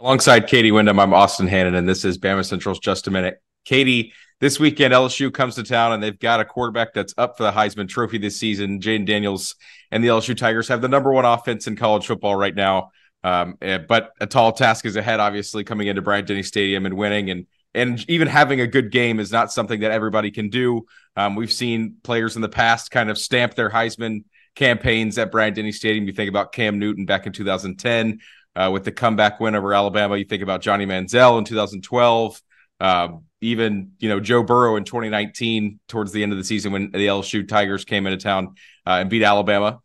Alongside Katie Wyndham, I'm Austin Hannon, and this is Bama Central's Just a Minute. Katie, this weekend LSU comes to town, and they've got a quarterback that's up for the Heisman Trophy this season. Jayden Daniels and the LSU Tigers have the number one offense in college football right now. But a tall task is ahead, obviously, coming into Bryant-Denny Stadium and winning. And even having a good game is not something that everybody can do. We've seen players in the past kind of stamp their Heisman campaigns at Bryant-Denny Stadium. You think about Cam Newton back in 2010. With the comeback win over Alabama, you think about Johnny Manziel in 2012, even Joe Burrow in 2019 towards the end of the season when the LSU Tigers came into town and beat Alabama.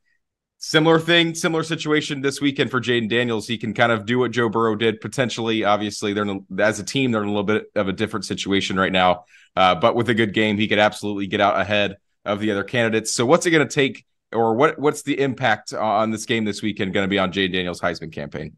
Similar situation this weekend for Jayden Daniels. He can kind of do what Joe Burrow did potentially. Obviously, as a team, they're in a little bit of a different situation right now. But with a good game, he could absolutely get out ahead of the other candidates. So what's it going to take? Or what's the impact on this game this weekend going to be on Jayden Daniels' Heisman campaign?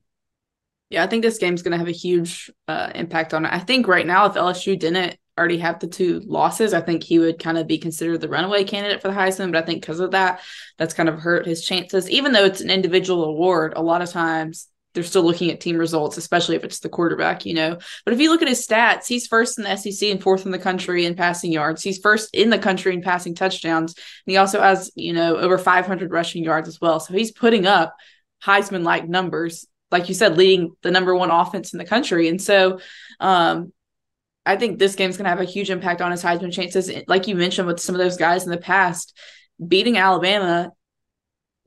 Yeah, I think this game's going to have a huge impact on it. I think right now, if LSU didn't already have the two losses, I think he would kind of be considered the runaway candidate for the Heisman. But I think because of that, that's kind of hurt his chances. Even though it's an individual award, a lot of times they're still looking at team results, especially if it's the quarterback, But if you look at his stats, he's first in the SEC and fourth in the country in passing yards. He's first in the country in passing touchdowns. And he also has, over 500 rushing yards as well. So he's putting up Heisman-like numbers, like you said, leading the number one offense in the country. And so I think this game's going to have a huge impact on his Heisman chances. Like you mentioned with some of those guys in the past, beating Alabama,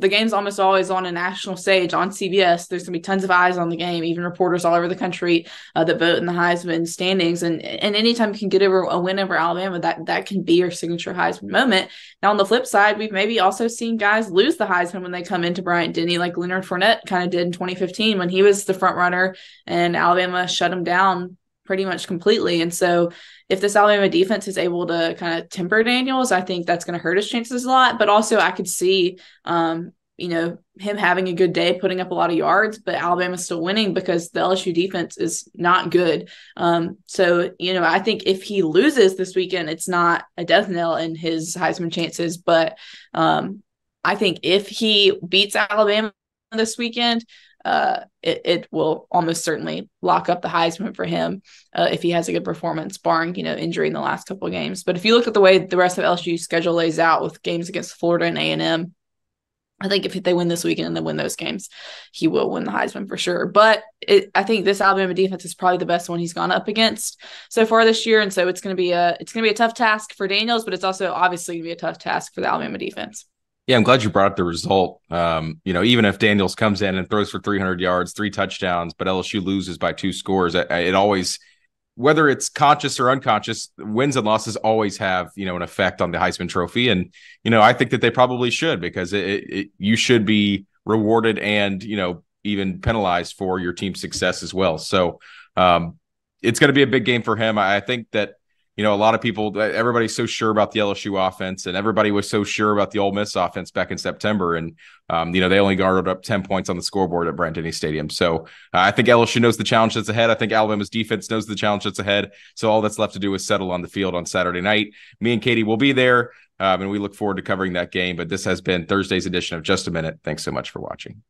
the game's almost always on a national stage on CBS. There's going to be tons of eyes on the game, even reporters all over the country that vote in the Heisman standings. And anytime you can get over a win over Alabama, that can be your signature Heisman moment. Now, on the flip side, we've maybe also seen guys lose the Heisman when they come into Bryant-Denny, like Leonard Fournette kind of did in 2015 when he was the front runner and Alabama shut him down pretty much completely. And so if this Alabama defense is able to kind of temper Daniels, I think that's going to hurt his chances a lot. But also I could see, him having a good day, putting up a lot of yards, but Alabama's still winning because the LSU defense is not good. I think if he loses this weekend, it's not a death knell in his Heisman chances. But I think if he beats Alabama this weekend, it will almost certainly lock up the Heisman for him if he has a good performance, barring, injury in the last couple of games. But if you look at the way the rest of LSU's schedule lays out with games against Florida and A&M, I think if they win this weekend and they win those games, he will win the Heisman for sure. But I think this Alabama defense is probably the best one he's gone up against so far this year. And so it's going to be a tough task for Daniels, but it's also obviously going to be a tough task for the Alabama defense. Yeah, I'm glad you brought up the result. Even if Daniels comes in and throws for 300 yards, 3 touchdowns, but LSU loses by 2 scores, it always, whether it's conscious or unconscious, wins and losses always have, an effect on the Heisman Trophy. And, I think that they probably should, because you should be rewarded and, even penalized for your team's success as well. So it's going to be a big game for him. I think that, a lot of people, everybody's so sure about the LSU offense, and everybody was so sure about the Ole Miss offense back in September. And, they only garnered up 10 points on the scoreboard at Bryant-Denny Stadium. So I think LSU knows the challenge that's ahead. I think Alabama's defense knows the challenge that's ahead. So all that's left to do is settle on the field on Saturday night. Me and Katie will be there, and we look forward to covering that game. But this has been Thursday's edition of Just a Minute. Thanks so much for watching.